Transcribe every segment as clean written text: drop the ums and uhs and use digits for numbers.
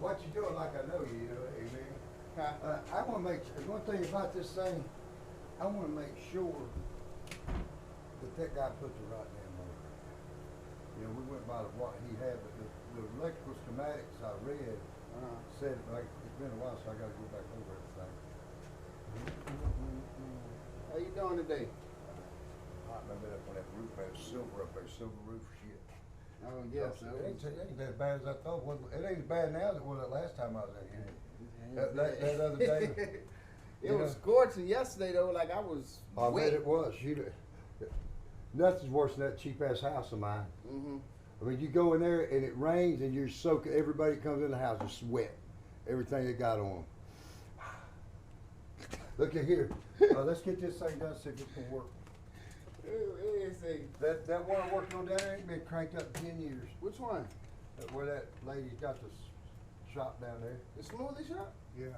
what you doing like I know you, amen. Huh? I want to make one thing about this thing. I want to make sure that guy put the right damn motor. You know, we went by what he had, but the electrical schematics I read said like it's been a while, so I got to go back over everything. How you doing today? I remember that when that roof had silver up there, silver roof shit. Oh yes. It ain't as bad as I thought. It ain't as bad now as it was the last time I was in here. That other day. It was scorching yesterday though, like I was I wet. bet it was. Nothing's worse than that cheap ass house of mine. Mm-hmm. I mean, you go in there and it rains and you're soaking. Everybody that comes in the house is wet. Everything they got on. Look at here. Let's get this thing done. See if it can work. That one I'm working on down there ain't been cranked up in 10 years. Which one? Where that lady's got the shop down there. The smoothie shop? Yeah.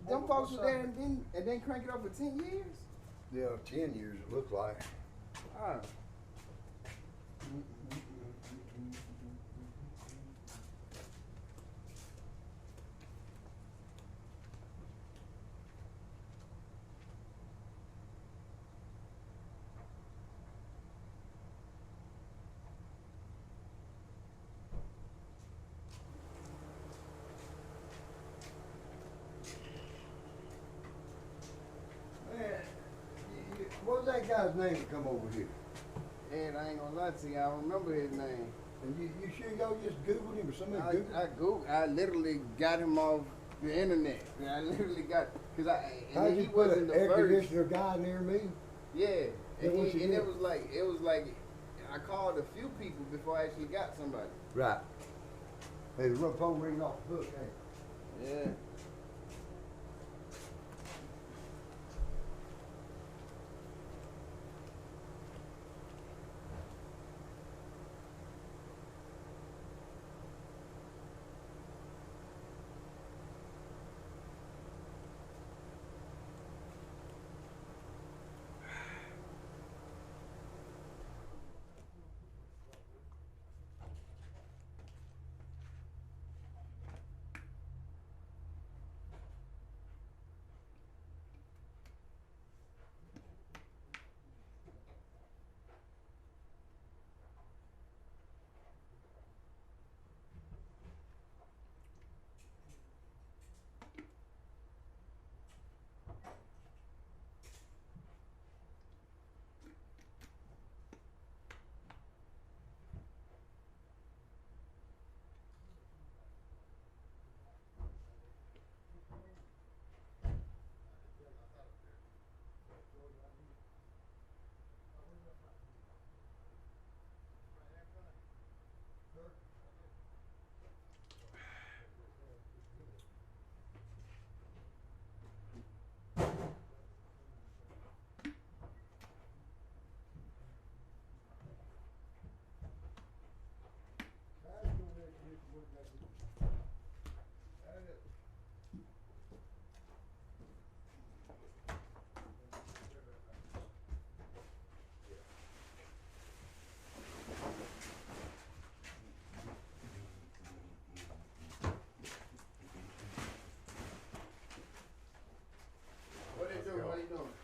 Them folks were there and then crank it up for 10 years? Yeah, 10 years it looks like. Ah. What was that guy's name to come over here? And I ain't gonna lie to you, I remember his name. And you sure y'all just Googled him or somebody Googled him? I literally got him off the internet. I literally got, How'd you put an air conditioner guy near me? Yeah, and did? it was like, I called a few people before I actually got somebody. Right. Hey, the phone ringing off the hook, hey. Yeah.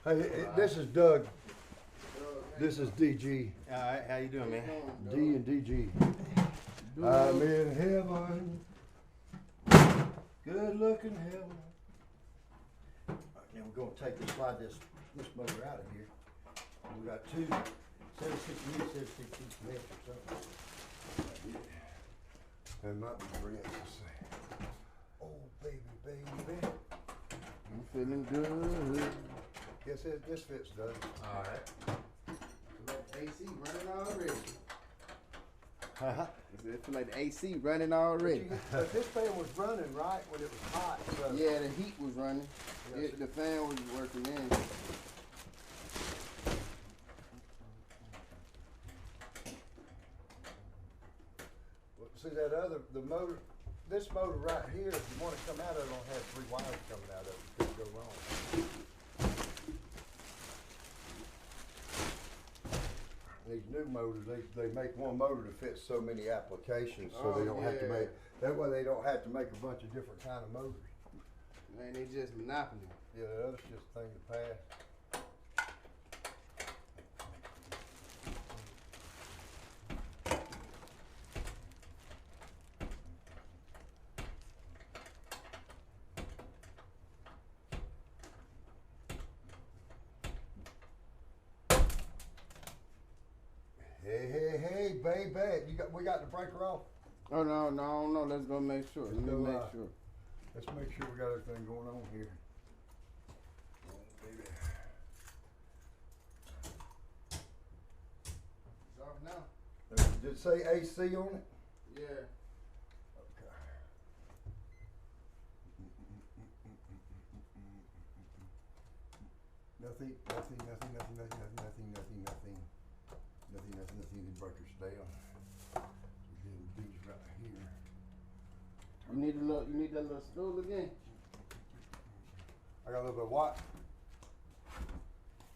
Hey, this is Doug. This is DG. All right, how you doing, man? D and DG. I'm in heaven. Good looking heaven. All right, now we're going to take slide this motor out of here. We got 760 meters, 760 left or something. That might be for instance. Oh, baby. I'm feeling good. Yes, this fits, Doug. All right. Like AC running already. Uh-huh. I feel like the AC running already. But this fan was running right when it was hot. So. Yeah, the heat was running. Yes. The fan was working in. Well, see the motor, this motor right here, if you want to come out of it, it'll have 3 wires coming out of it. It could go wrong. These new motors, they make one motor to fit so many applications, so Oh, they don't have to yeah. make, that way they don't have to make a bunch of different kind of motors. Man, they just monopoly. Yeah, that's just a thing to pass. Hey, baby, we got the breaker off? Oh no, let's go make sure. Let me go, make sure. Let's make sure we got everything going on here. Oh, baby. It's off now. Did it say AC on it? Yeah. Okay. Nothing. The breaker's down. Then these right here. You need that little stool again? I got a little bit of what?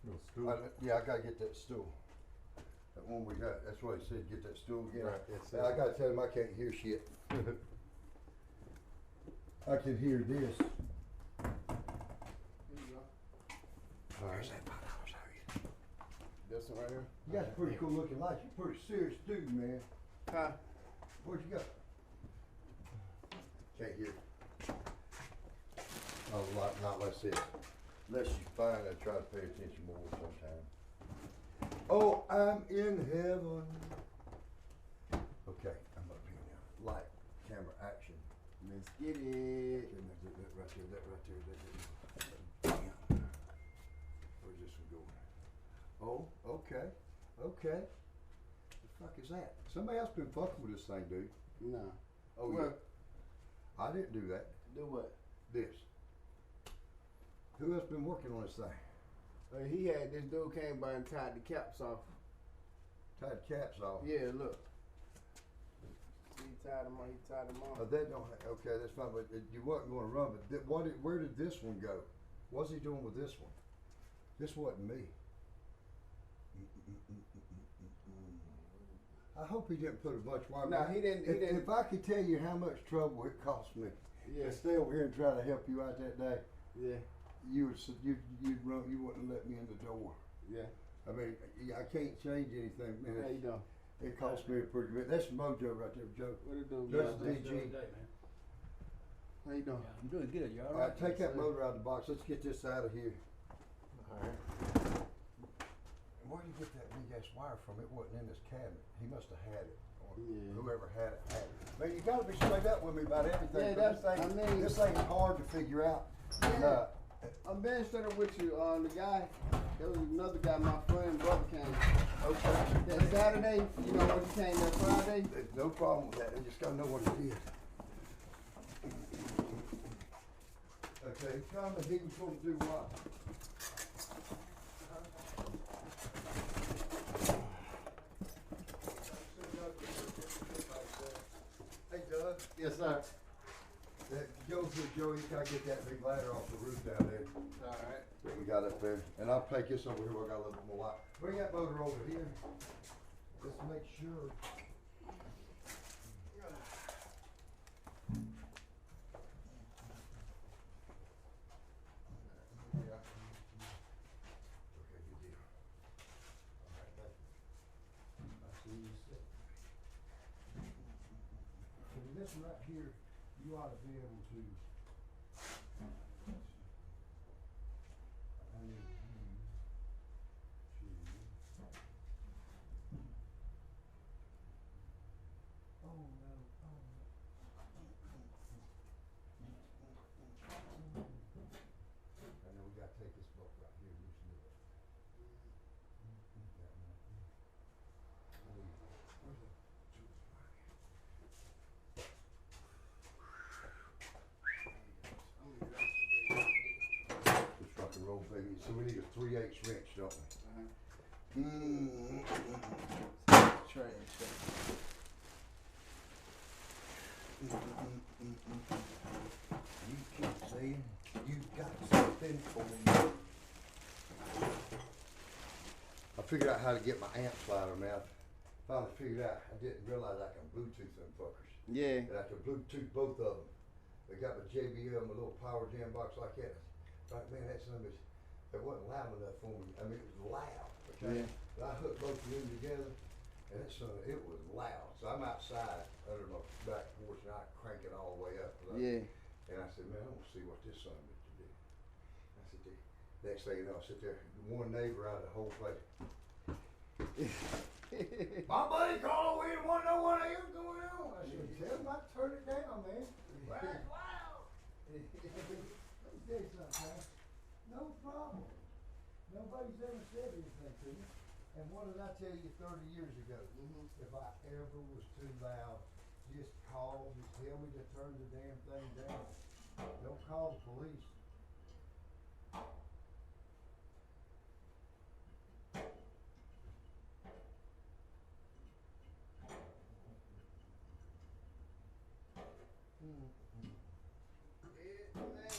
Little stool. Yeah, I gotta get that stool. That one we got, that's what he said, get that stool again. Right, it's, I gotta tell him I can't hear shit. I can hear this. Here you go. Alright. This one right here? You got some pretty cool looking lights. You're a pretty serious dude, man. Huh? What you got? Can't hear. Oh, not unless it's, unless you find I try to pay attention more sometime. Oh, I'm in heaven. Okay, I'm up here now. Light, camera, action. Let's get it. That right there. Damn. Where's this one going? Oh, okay. The fuck is that? Somebody else been fucking with this thing, dude. No. Oh, Well, yeah. I didn't do that. do what? This. Who else been working on this thing? He had this dude came by and tied the caps off. Tied caps off. Yeah, look. He tied them off. That don't. Okay, that's fine. But you wasn't going to run. But where did this one go? What's he doing with this one? This wasn't me. I hope he didn't put a bunch of wire. No, he didn't. If I could tell you how much trouble it cost me Yeah. to stay over here and try to help you out that day, Yeah. you'd run. You wouldn't let me in the door. Yeah. I mean, I can't change anything, man. How you doing? It cost me a pretty bit. That's Mojo right there, Joe. What it doing? That's man? DG. How you doing? I'm doing good. You all All right? right, take that motor out of the box. Let's get this out of here. Alright. Where did you get that big ass wire from? It wasn't in this cabinet. He must have had it. Or Yeah. whoever had it had it. Man, you gotta be straight up with me about everything. Yeah, 'cause that's- this thing, I mean- this thing's hard to figure out. And, Yeah. I'm being straight up with you. The guy, there was another guy, my friend, brother came. okay. That Saturday, you know when he came that Friday? There's no problem with that. They just gotta know what it is. Okay, come and he was gonna do what? Hey, Doug. Yes, sir. Joey, you gotta get that big ladder off the roof down there Alright. that we got up there. And I'll take this over here where I got a little bit more light. Bring that motor over here. Just make sure. Yeah. Okay, good deal. All right, thank you. I see you sit. So this one right here, you ought to be able to. I need you to. Oh no, oh no. And then we gotta take this bolt right here, loosen it up. That one. Where's the tools? Just rock and roll, baby. So we need a 3/8 wrench, don't we? Trash. You keep saying you got something for me. I figured out how to get my amp slider, man. Finally figured out. I didn't realize I can Bluetooth them fuckers. Yeah. And I could Bluetooth both of them. They got my JBL, my little power jam box like that. Like, man, that son of a, it wasn't loud enough for me. I mean, it was loud. Okay? Yeah. But I hooked both of them together, and that son of, it was loud. So I'm outside under my back porch, and I crank it all the way up. Yeah. And I said, man, I want to see what this son of a bitch do. I said, next thing you know, I sit there, one neighbor out of the whole place. My buddy called, we didn't want to know what the hell's going on. I said, tell him I turn it down, man. Well, it's loud. Let me tell you something, man. No problem. Nobody's ever said anything to me. And what did I tell you 30 years ago? If I ever was too loud, just call, just tell me to turn the damn thing down. Don't call the police. Yeah, man.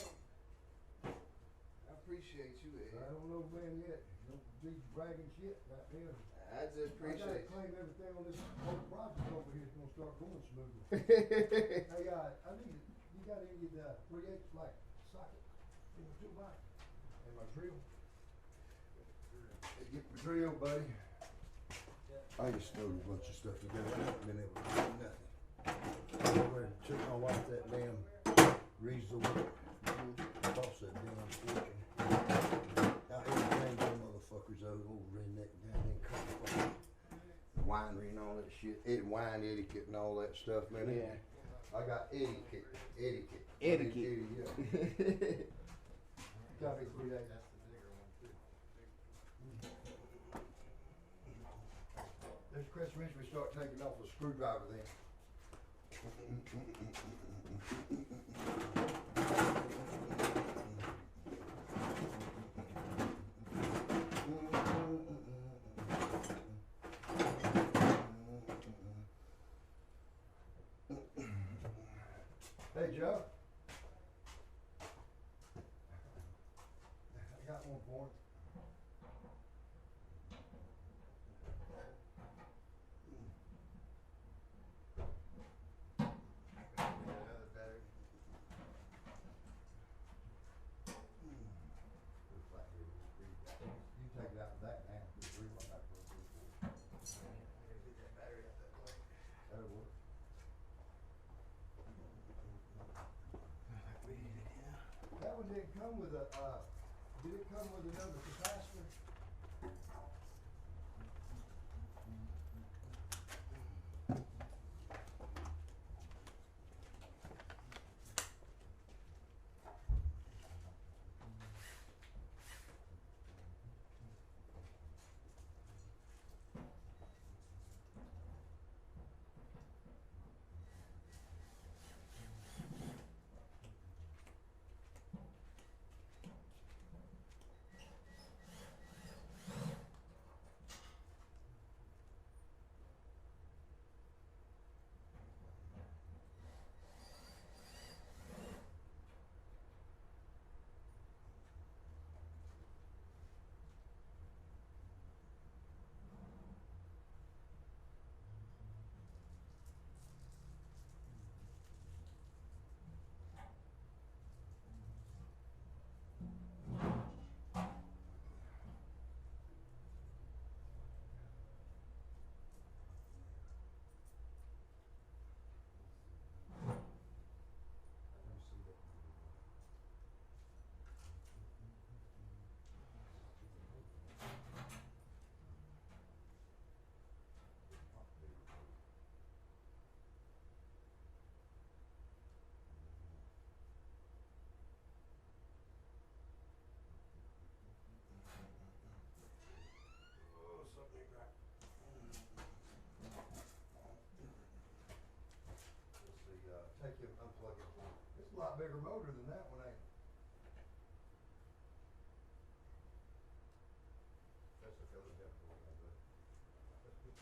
I appreciate you, Ed. I don't know, man, yet. Don't be bragging shit right there. I just I gotta appreciate you. claim everything on this whole project over here is gonna start going smoothly. Hey, I need, you got any of the 3/8 like socket in the toolbox? And my drill? Hey, get my drill, buddy. I just stowed a bunch of stuff together, I haven't been able to do nothing. Anyway, took my wife that damn Reedsville, boss that damn unfortunate. Out here, dang them motherfuckers old redneck down in country. Winery and all that shit, wine etiquette and all that stuff, man. Yeah. I got etiquette. Etiquette. Yeah. Copy 3/8. That's the bigger one too. There's Chris Wrench, we start taking off the screwdriver then. Hey Joe. I got one for him. You take it out of that now. Just read my back real quick. Get that battery out that way. That'll work. That one didn't come with a, did it come with another capacitor? Take it, unplug it. It's a lot bigger motor than that one, ain't it? That's the color down for me, but let's put the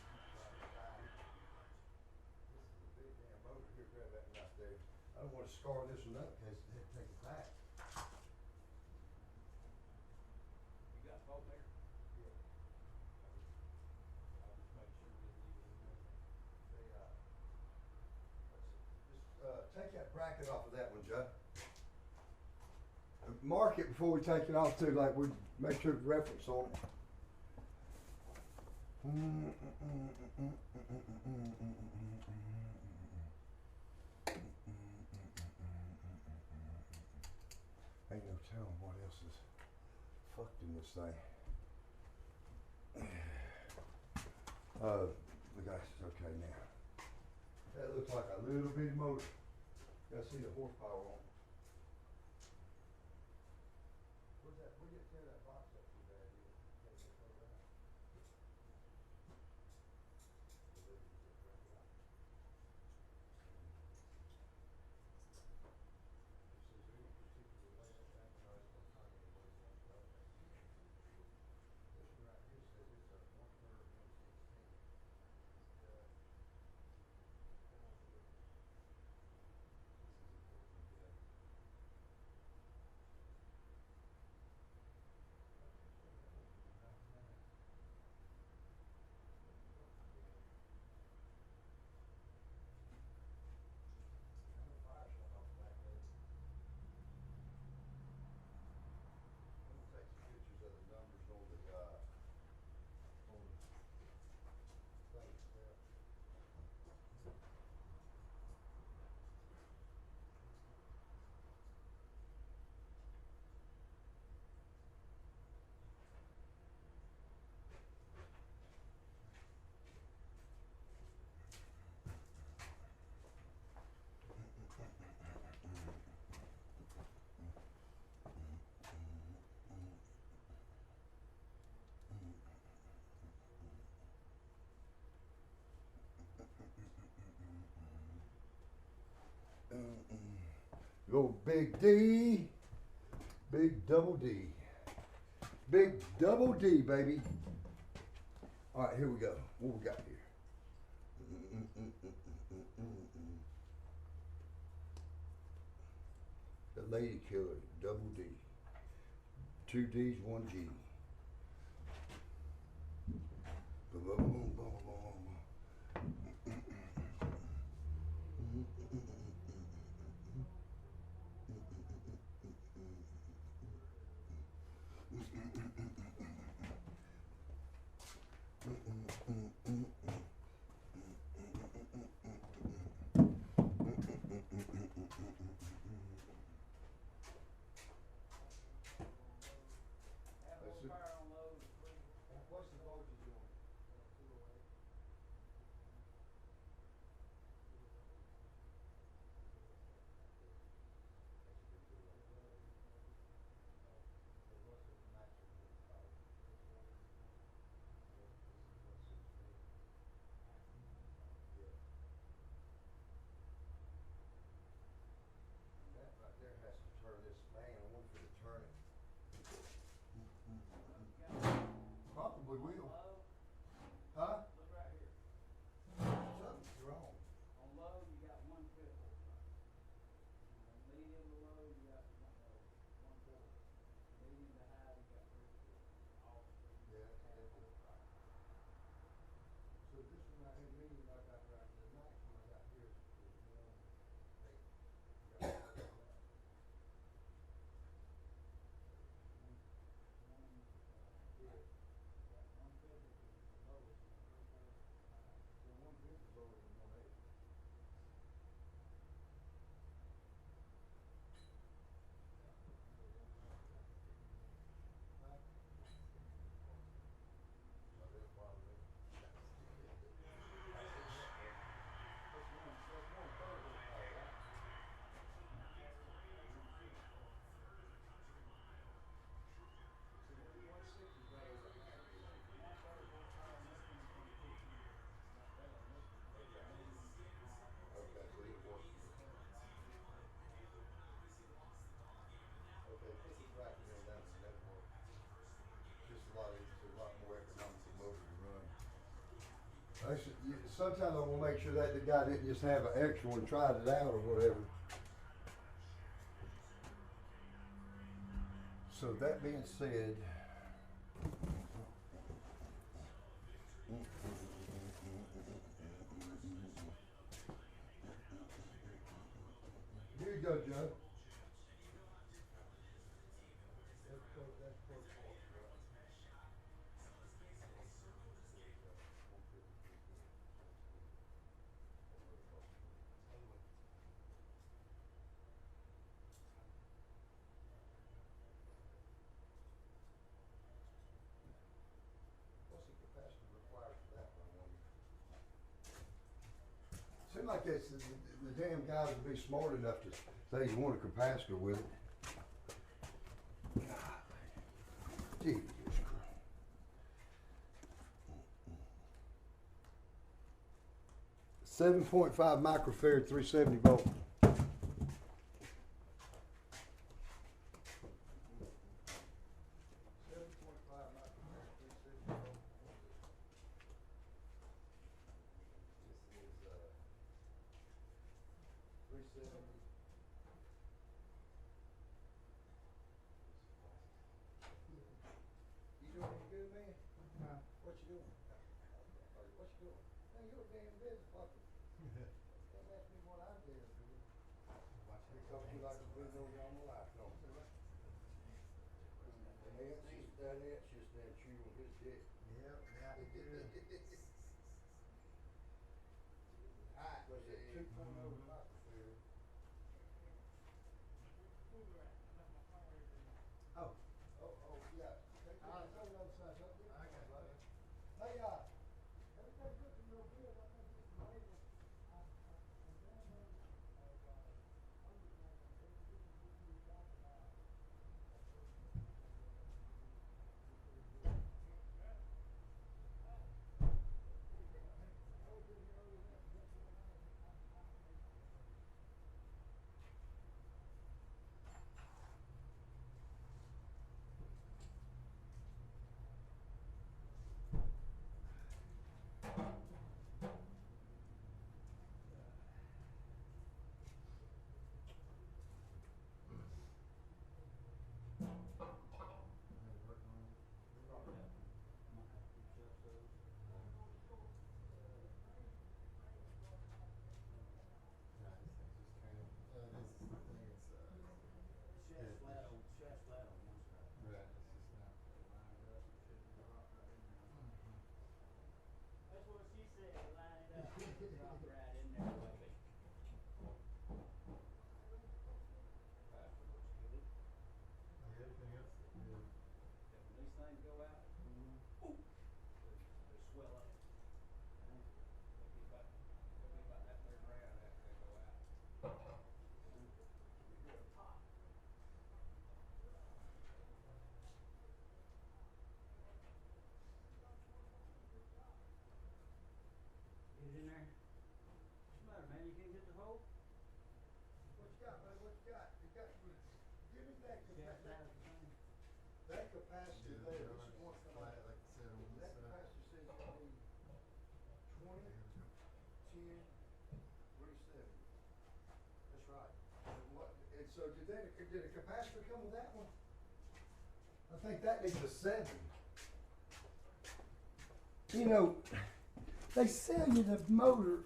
this is a big damn motor. Here, grab that one out there. I don't want to scar this one up in case they take it back. You got a bolt there? Yeah. Take that bracket off of that one, Joe. Mark it before we take it off too, like we make sure the reference on it. Ain't no telling what else is fucked in this thing. The guy's okay now. That looks like a little bitty motor. Gotta see the horsepower on it. Where's that? Where'd you tear that box up too bad? You take that photo out. Go big D, big double D, big double D, baby. All right, here we go. What we got here? The Lady Killer, double D. 2 D's, 1 G. Boom, boom, boom, boom, boom, boom. What's the voltage doing? That right there has to turn this fan. I want you to turn it. Probably will. Huh? Look right here. Something's wrong. On low, you got 1/5 horsepower. On medium to low, you got 1/4. Medium to high, you got 3/4. All three. Yeah, that's horsepower. So this one right here, medium I got right, the next one I got here is 1/8. You got that? Yeah. Got 1/5 is the lowest, and 3/4 is the highest. So 1/5 is lower than 1/8. Okay, so it works. Okay, put the bracket in down the network. Just a lot easier, a lot more economical motor to run. Sometimes I wanna make sure that the guy didn't just have an extra one, tried it out or whatever. So that being said, you go, Joe. What's the capacity required for that one? Seems like it's, the damn guys would be smart enough to say you want a capacitor with it. Jesus Christ. 7.5 microfarad, 370 volt. You doing any good, man? What you doing? What you doing? Man, you're a damn busy fucker. Don't ask me what I'm doing for you. Because you like to be know you all my life, don't you? And that's just that chew on his dick. Yep, yeah, it is. Alright, was it 2.0 microfarad? Oh, yeah. Take it, go the other side, don't get it. I got it. Hey, everything's looking real good. I think this is label. Shaft's flat on one side. Right, it's just not lined up. It should be right in there. That's what she said, line it up, drop right in there, baby. Pastor looks good. Everything else is good. Yeah, when these things go out, they swell up. They'll be about that third round after they go out. Get it in there. What's the matter, man? You can't get the hole? What you got, buddy? What you got? Give me that Shaft's out capacity. of the thing. That capacity Yeah, there, they're this is like what's flat, gonna, like I said, on that this side. capacitor says it's gonna be 20, 10, 370. That's right. And so did a capacitor come with that one? I think that needs a 7. You know, they sell you the motor.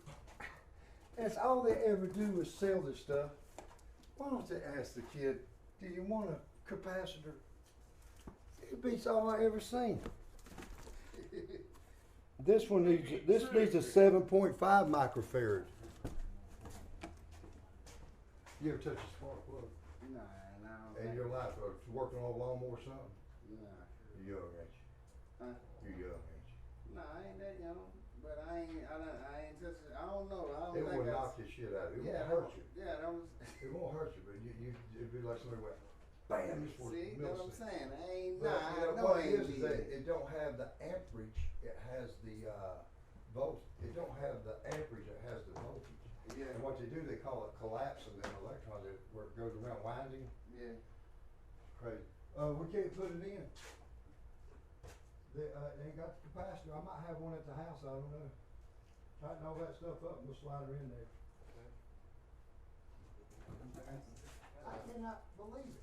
That's all they ever do is sell this stuff. Why don't they ask the kid, do you want a capacitor? It beats all I ever seen. This needs a 7.5 microfarad. You ever touch a spark plug? Nah, nah. In your life, or working on a lawnmower or something? Nah. You're young, ain't you? Huh? You're young, ain't you? Nah, I ain't that young. But I ain't touch it. I don't know. I don't It think will I- knock the shit out of you. It Yeah, won't hurt you. Yeah, that was. It won't hurt you, but it'd be like somebody went, bam, just for See, that's what I'm milliseconds. saying. I ain't. But Nah, you I know know what I it ain't is be that that. it don't have the amperage, it has the volt. It don't have the amperage, it has the voltage. Yeah. And what they do, they call it collapsing them electrons, where it goes around winding. Yeah. Crazy. We can't put it in. They ain't got the capacitor. I might have one at the house, I don't know. Tighten all that stuff up and we'll slide her in there. I cannot believe it.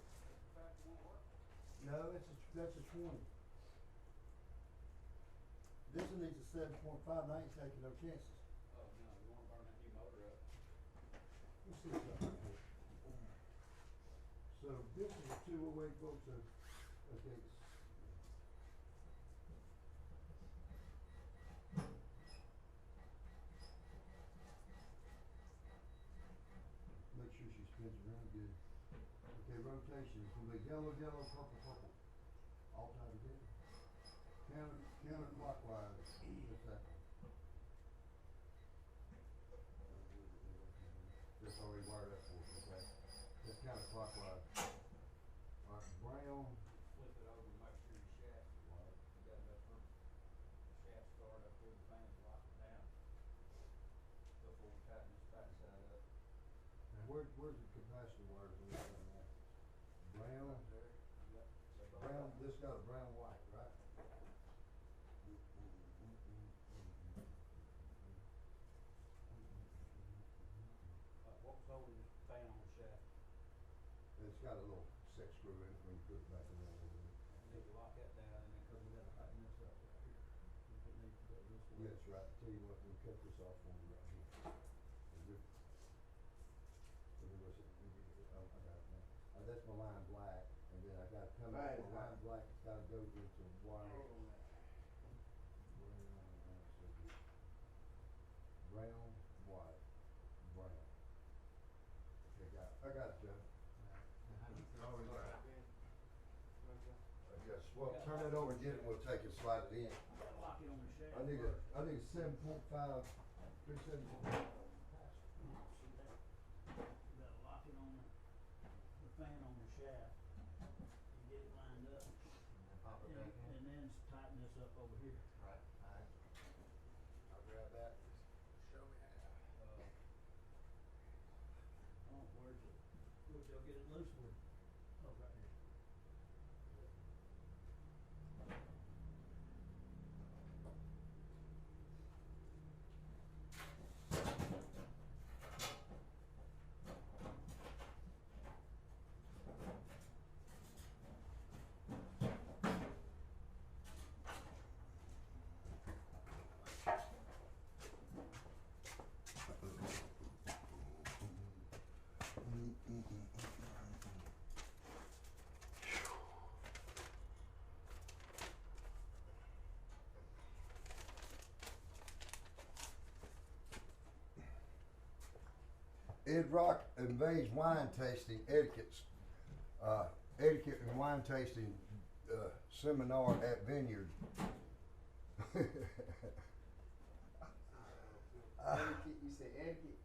No, that's a 20. This one needs a 7.5, and I ain't taking no chances. Oh, no, you wanna burn that new motor up. Let's see something right here. So this is a 208 volt, so, okay. Make sure she spins around good. Okay, rotation, it's gonna be yellow, yellow, purple, purple, all tied together. Counterclockwise, just that. That's already wired up for us, okay? That's counterclockwise. Alright, brown, Flip it over, make sure your shaft is wired. You got enough room. Shaft start up where the fans lock it down. Before we tighten this back side up. now where's the capacitor wires on that one now? Brown, Right there. Yep. They both brown, got- this got a brown white, right? What was holding the fan on the shaft? It's got a little set screw in it when you put it back in there. We need to lock that down and then, cause we gotta tighten this up right here. It needs to go this way. Yeah, that's right. Tell you what, we cut this off on you right here. Oh, I got it now. That's my line black, and then I got to come Right. up with line black, it's gotta go into wire. Brown, white, brown. Okay, I got it, Joe. Yes, well, turn it over and get it, we'll take it, slide it in. Gotta lock it on the shaft. I need a 7.5, 3/7. See that? You gotta lock it on the fan on the shaft. And get it lined up. Pop it And, back in. and then tighten this up over here. Right, alright. I'll grab that. Show me how. Oh, where'd y'all get it loose with? Oh, right here. Ed Rock invades wine tasting etiquettes, etiquette and wine tasting, seminar at Vineyard. Etiquette, you say etiquette?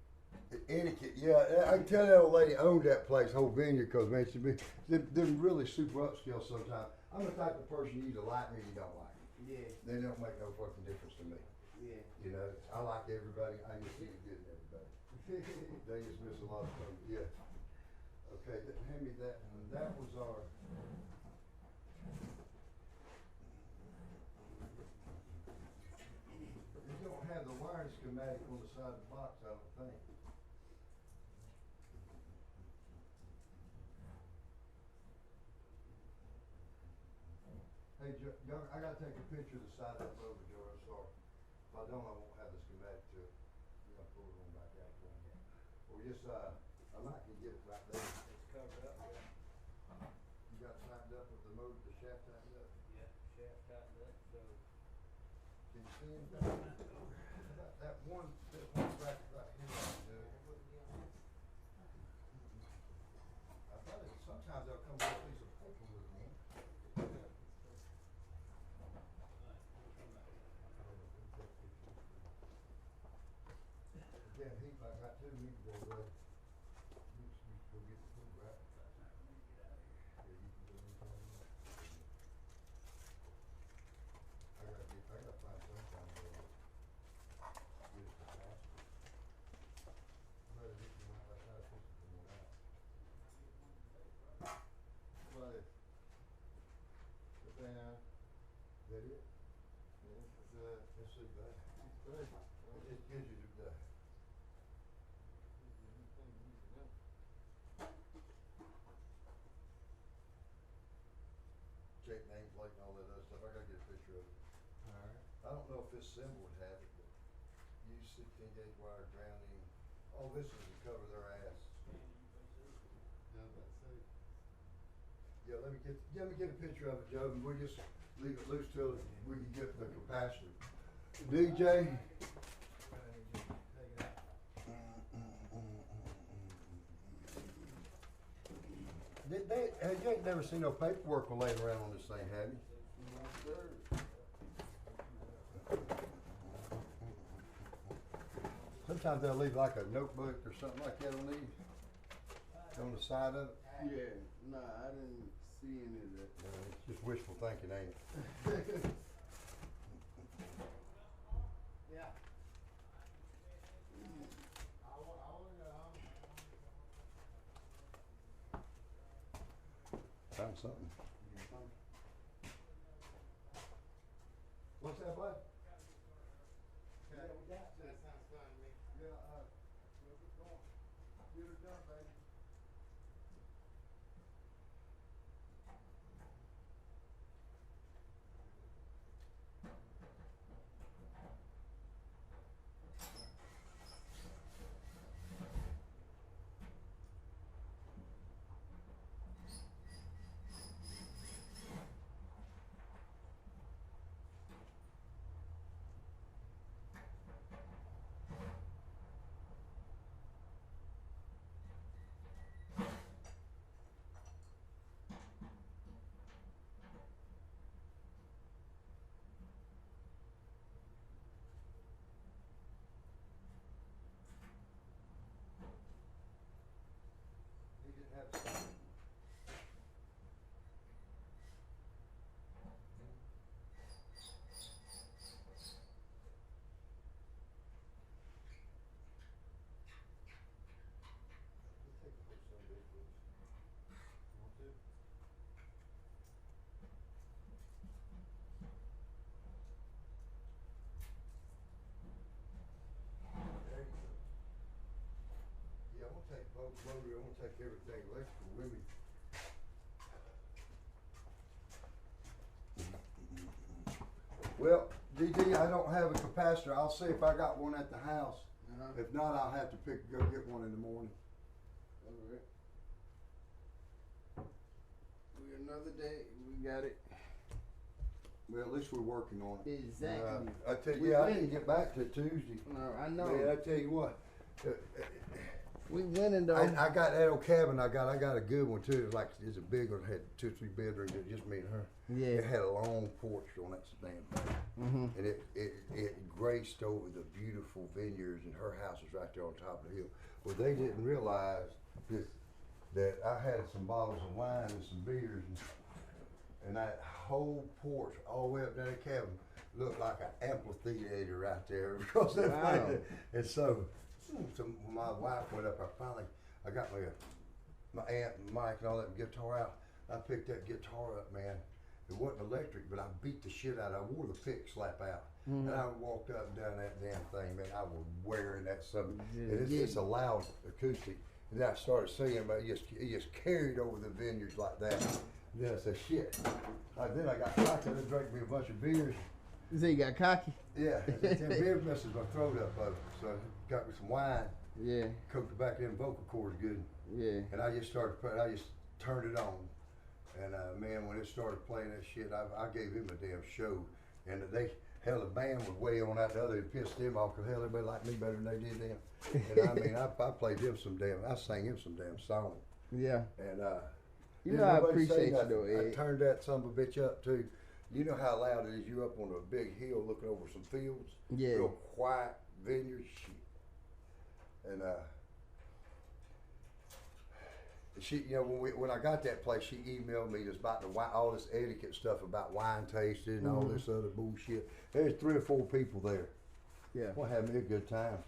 Etiquette, yeah, I can tell that old lady owned that place, whole vineyard, cause man, them really super upscale sometimes. I'm the type of person you either like me or you don't like me. Yeah, They don't make no fucking difference to me. yeah. You know, I like everybody, I just see the good in everybody. They just miss a lot of things, yeah. Okay, hand me that one, that was our. You don't have the wiring schematic on the side of the box, I don't think. Hey, y'all, I gotta take a picture of the side of that motor, Joe, I'm sorry. If I don't, I won't have the schematic to it. You gotta pull it on back out for me. Or just, I might can get it right there. It's covered up, yeah. You got it tightened up with the motor, the shaft tightened up? Yeah, shaft tightened up, so. Can you see anything? That one bracket right here, I thought it, sometimes they'll come with a piece of paper with them. Yeah, he, I got two weeks ago, you go get the food, right? Yeah, you can go anytime you want. I gotta find some kind of, get it to pass. But it, you know, that's how it's supposed to come out. But, the fan, Is that it? the, Let's see, that. good. It gives you the, check nameplate and all that other stuff, I gotta get a picture of it. Alright. I don't know if this symbol would have it, but use 16-gauge wire grounding, all this is to cover their ass. Yeah, but say, Yeah, let me get a picture of it, Joe, and we'll just leave it loose till we can get the capacitor. DJ? You ain't never seen no paperwork laying around on this thing, have you? Yes, sir. Sometimes they'll leave like a notebook or something like that on these, on the side of it. Yeah, nah, I didn't see any of that. It's just wishful thinking, ain't it? Yeah. I wanna go home. Found something. What's that, bud? Okay. That sounds fun to me. Yeah, we'll get going. Get it done, baby. He didn't have something. Let's take a picture of this, please. Want to? There you go. Yeah, I want to take both motor, I want to take everything electrical with me. Well, DD, I don't have a capacitor. I'll see if I got one at the house. Uh-huh. If not, I'll have to go get one in the morning. All right. We another day, we got it. Well, at least we're working on it. Exactly. I tell you, We yeah, I went- didn't get back to Tuesday. No, I know. Man, I tell you what, We winning though. I got that old cabin. I got a good one too. It's a big one. Had 2 or 3 bedrooms. It just me and her. Yeah. It had a long porch on that damn thing, Mm-hmm. and it graced over the beautiful vineyards, and her house was right there on top of the hill. Well, they didn't realize that I had some bottles of wine and some beers, and that whole porch all the way up to that cabin looked like an amphitheater right there because that Wow. thing. And so when my wife went up, I got my aunt and Mike and all that guitar out. I picked that guitar up, man. It wasn't electric, but I beat the shit out of it. I wore the pick slap out. Mhm. And I walked up and down that damn thing, man. I was wearing that something. Just And it's getting- a loud acoustic. And then I started singing, but it just carried over the vineyards like that. And then I said, shit. Then I got cocky and drank me a bunch of beers. So you got cocky? Yeah, and then beer messes my throat up over. So I got me some wine, Yeah, cooked the back end vocal cords good. yeah. And I just turned it on. And man, when it started playing that shit, I gave him a damn show. And the band was way on out the other. It pissed them off because hell, everybody liked me better than they did them. And I mean, I played him I sang him some damn song. Yeah. And You didn't know I nobody say appreciate you nothing. though, I Ed. turned that son of a bitch up too. You know how loud it is. You up on a big hill looking over some fields. Yeah. Real quiet vineyard shit. And she, you know, when I got that place, she emailed me just about all this etiquette stuff about wine tasting and all Mhm. this other bullshit. There's 3 or 4 people there. Yeah. Well, having me a good time.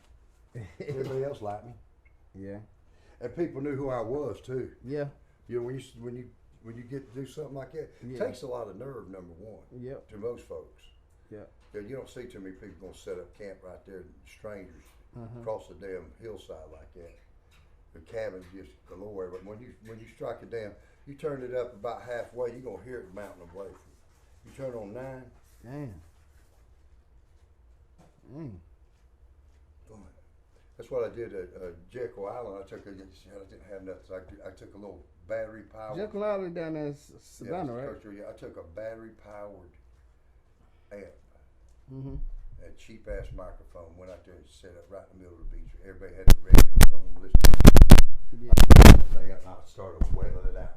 Everybody else liked me, Yeah. and people knew who I was too. Yeah. You know, when you get to do something like that, Yeah. it takes a lot of nerve. Number one, Yep. to most folks. Yeah. You don't see too many people gonna set up camp right there, strangers, Uh-huh. across the damn hillside like that. The cabins just galore, but when you strike it down, you turn it up about halfway, you're gonna hear it mounting away from you. You turn on 9, Damn. Dang. That's what I did at Jekyll Island. I didn't have nothing. So I took a little battery powered. Jekyll Island down there in Savannah, right? I took a battery powered amp, Mm-hmm. a cheap ass microphone. Went out there and set up right in the middle of the beach. Everybody had the radio on, listening. Yeah. I started wailing it out.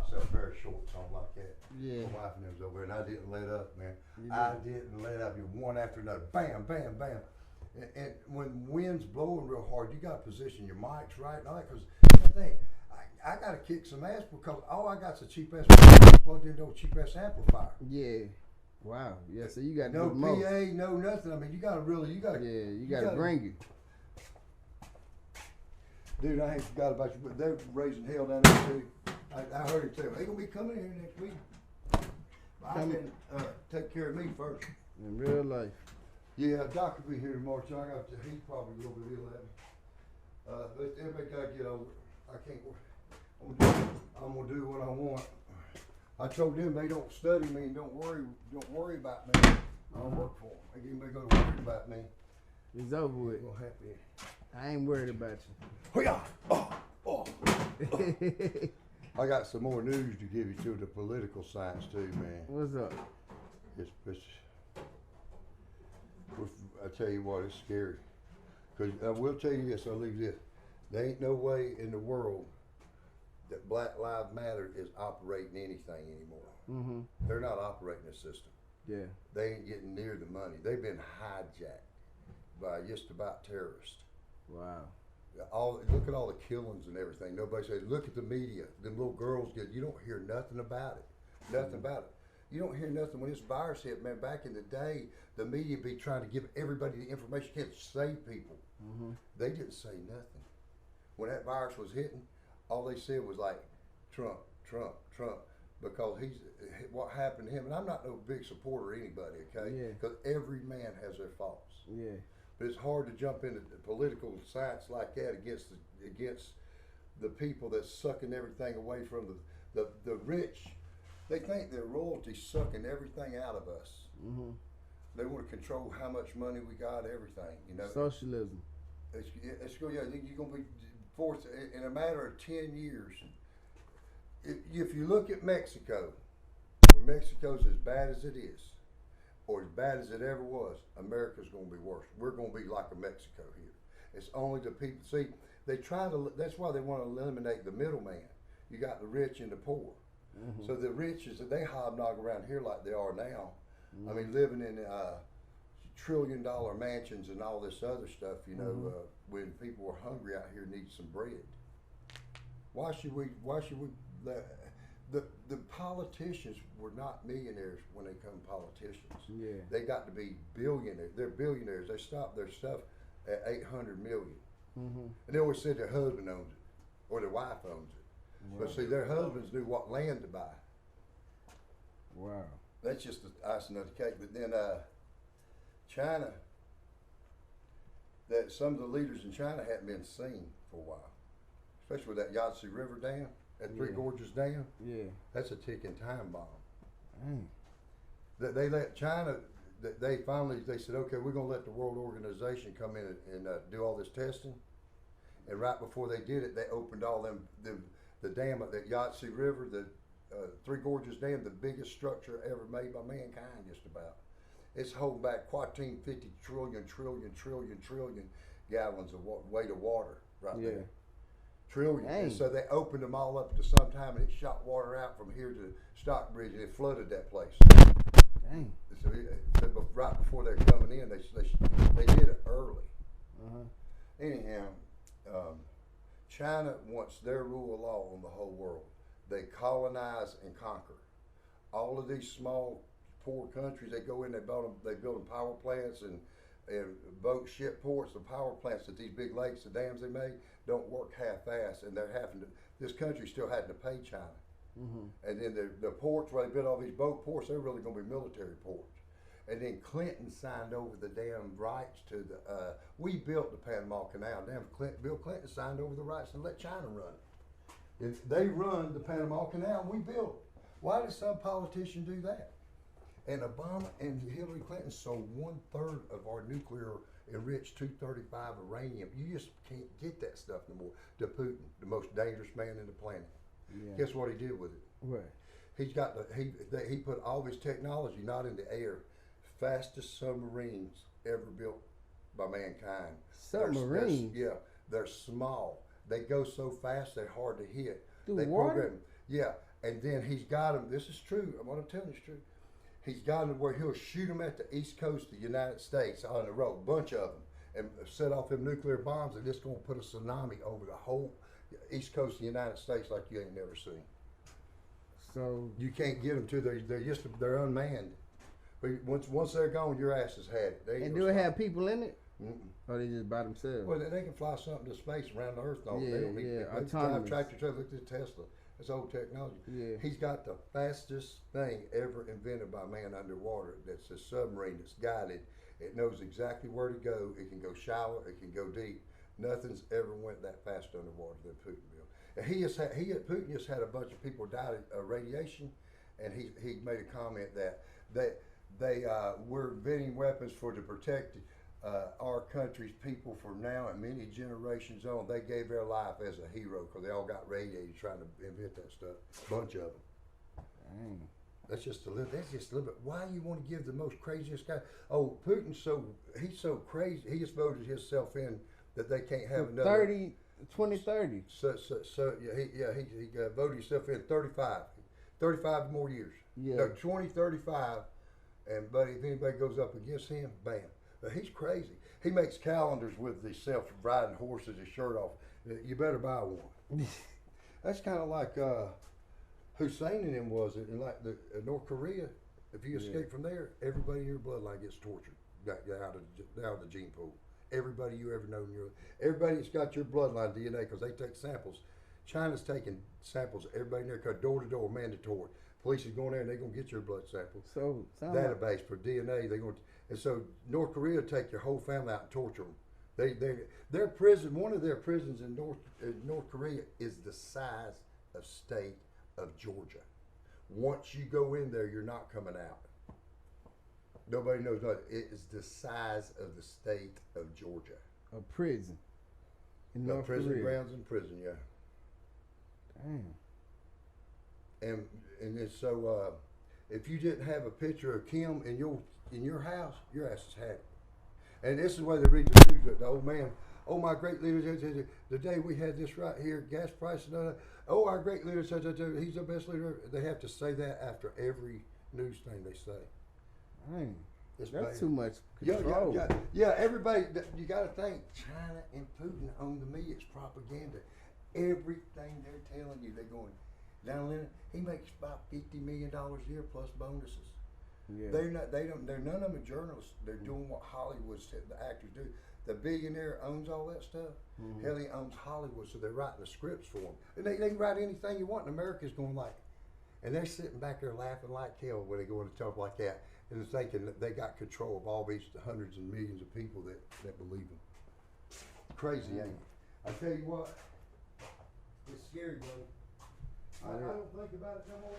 Myself very short, something like that. Yeah. My wife and them was over there, and I didn't let up, man. You I didn't let up. You one after another, bam, bam, bam. And when wind's blowing real hard, you got to position your mics right and all that. Because I think I got to kick some ass because all I got's a cheap ass plugged into a cheap ass amplifier. Yeah. Wow. Yeah. So you got to No do the most. PA, no nothing. I mean, you got to. Yeah. You got to bring it. Dude, I ain't forgot about you, but they're raising hell down there too. I heard him tell me, they gonna be coming here next week. But I can take care of me first. In real life. Yeah, Doc will be here tomorrow, so he's probably a little bit ill at me. But everybody gotta get over it. I can't, I'm gonna do what I want. I told them they don't study me and don't worry about me. I don't work for them. They anybody go to worry about me. It's over with. We'll happy. I ain't worried about Hoo-yah! Oh. you. I got some more news to give you to the political science too, man. What's up? I tell you what, it's scary. Because I will tell you this, I'll leave this. There ain't no way in the world that Black Lives Matter is operating anything anymore. Mm-hmm. They're not operating the system. Yeah. They ain't getting near the money. They've been hijacked by just about terrorists. Wow. Look at all the killings and everything. Nobody says, look at the media. Them little girls you don't hear nothing about it. Nothing about it. You don't hear nothing when this virus hit, man. Back in the day, the media be trying to give everybody the information, can't save people. Mm-hmm. They didn't say nothing. When that virus was hitting, all they said was like, Trump, Trump, Trump, because what happened to him. And I'm not no big supporter of anybody, okay? Yeah. Because every man has their faults. Yeah. But it's hard to jump into political science like that against the people that's sucking everything away from the rich. They think their royalty's sucking everything out of us. Mm-hmm. They want to control how much money we got, everything. You know. Socialism. It's going. Yeah, you're going to be forced in a matter of 10 years. If you look at Mexico, when Mexico's as bad as it is, or as bad as it ever was, America's going to be worse. We're going to be like a Mexico here. It's only the people. See, that's why they want to eliminate the middleman. You got the rich and the poor. Mm-hmm. So the rich they hobnog around here like they are now. Mm-hmm. I mean, living in $1 trillion mansions and all this other stuff, you know, mm-hmm. When people are hungry out here need some bread. Why should we, the politicians were not millionaires when they become politicians. Yeah. They got to be billionaires. They're billionaires. They stopped their stuff at 800 million. Mm-hmm. And they always said their husband owns it or their wife owns it. Wow. But see, their husbands knew what land to buy. Wow. That's just the icing on the cake. But then China, that some of the leaders in China hadn't been seen for a while, especially with that Yangtze River Dam, that Three Gorges Dam. Yeah. That's a ticking time bomb. Dang. They let China, they said, okay, we're going to let the World Organization come in and do all this testing. And right before they did it, they opened all the dam at that Yangtze River, the Three Gorges Dam, the biggest structure ever made by mankind, just about. It's holding back 50 trillion gallons of weight of water right there. Trillion. And so they opened them all up to some time, and it shot water out from here to Stockbridge, and it flooded that place. Dang. So right before they're coming in, they did it early. Uh-huh. Anyhow, China wants their rule of law on the whole world. They colonize and conquer. All of these small, poor countries, they go in, they build them power plants and boat ship ports. The power plants at these big lakes, the dams they made, don't work half-assed, and they're having to. This country still had to pay China. Mm-hmm. And then the ports where they built all these boat ports, they're really going to be military ports. And then Clinton signed over the damn rights to the. We built the Panama Canal. Bill Clinton signed over the rights to let China run it. They run the Panama Canal, and we built it. Why did some politician do that? And Obama and Hillary Clinton sold 1/3 of our nuclear enriched 235 uranium. You just can't get that stuff no more. To Putin, the most dangerous man in the planet. Yeah. Guess what he did with it? What? He's got he put all his technology not in the air. Fastest submarines ever built by mankind. Submarines? They're small. They go so fast they're hard to hit. Through They water? program. Yeah, and then he's got them. This is true. What I'm telling you is true. He's got them where he'll shoot them at the east coast of the United States on the road, bunch of them, and set off them nuclear bombs, and it's gonna put a tsunami over the whole east coast of the United States like you ain't never seen. So You can't get them to. They're unmanned. But once they're gone, your ass has had it. They ain't and gonna do it stop. have people in it? Mm-mm. Or they just by themselves? Well, they can fly something to space around the Earth. No, Yeah, they don't need. yeah, They drive autonomous. tractor trailers. Look at Tesla. It's old technology. Yeah. He's got the fastest thing ever invented by man underwater. That's a submarine that's guided. It knows exactly where to go. It can go shallow. It can go deep. Nothing's ever went that fast underwater than Putin will. And Putin just had a bunch of people die of radiation, and he made a comment that they were inventing weapons to protect our country's people from now and many generations on. They gave their life as a hero because they all got radiated trying to invent that stuff. Bunch of them. Dang. That's just a little bit. Why you want to give the most craziest guy? Oh, Putin's he's so crazy. He just voted himself in that they can't have another 2030. So he voted himself in 35 more years. Yeah. No, 2035, and buddy, if anybody goes up against him, bam. But he's crazy. He makes calendars with the self-riding horses, his shirt off. You better buy one. That's kind of like Hussein and him was it in like North Korea. If you escape from there, everybody in your bloodline gets tortured. Got out of the gene pool. Everybody you ever known, everybody that's got your bloodline DNA, because they take samples. China's taking samples. Everybody in there, door to door, mandatory. Police is going there and they're gonna get your blood samples. So sound like, Database for DNA. They're going, and so North Korea take your whole family out and torture them. Their prison, one of their prisons in North Korea is the size of state of Georgia. Once you go in there, you're not coming out. Nobody knows nothing. It is the size of the state of Georgia. a prison in No, North prison Korea. grounds in prison, yeah. Damn. And it's so if you didn't have a picture of Kim in your house, your ass has had it. And this is why they read the news. The old man, oh my great leader, the day we had this right here, gas prices, oh our great leader, he's the best leader. They have to say that after every news thing they say. Dang. It's That's bad. too much control. Yeah, everybody, you got to think, China and Putin own the media. It's propaganda. Everything they're telling you, they're going, down there, he makes about $50 million a year plus bonuses. Yeah. They're none of them are journalists. They're doing what Hollywood said the actors do. The billionaire owns all that stuff. Mhm. Hell, he owns Hollywood, so they're writing the scripts for him. And they can write anything you want, and America's going like, and they're sitting back there laughing like hell when they go into talk like that, and thinking that they got control of all these hundreds and millions of people that believe them. Crazy, ain't it? I tell you what, it's scary, bro. I don't think about it no more.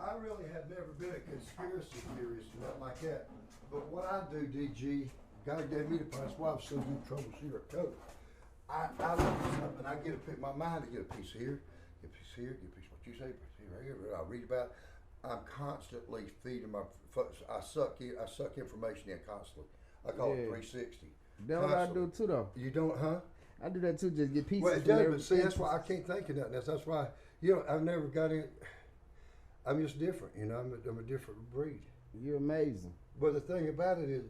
I really have never been a conspiracy theorist or nothing like that. But what I do, DG, God gave me the price. That's why I was so good troubleshooter at Coke. I look at something, I get my mind to get a piece here, get a piece here, get a piece of what you say, piece here, right here, I read about it. I'm constantly feeding my, I suck information in constantly. I call it 360. That's what I do too though. You don't, huh? I do that too, just get pieces Well, it from does, every but see, that's why I can't think of nothing else. That's why, I've never got in. I'm just different, I'm a different breed. You're amazing. But the thing about it is,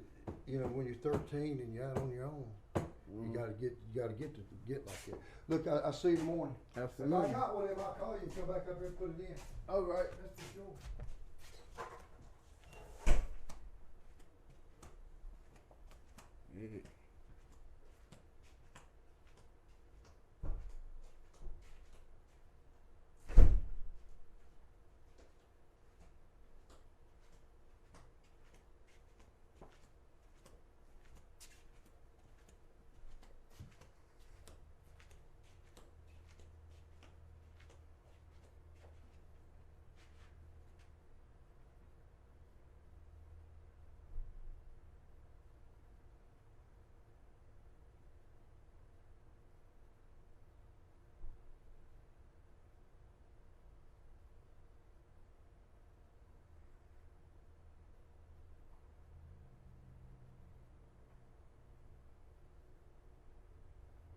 when you're 13 and you're out on your own, you gotta get like that. Look, I see you in the morning. Absolutely. If I got one of them, I'll call you and come back up here and put it in. All right. That's for sure. Yeah.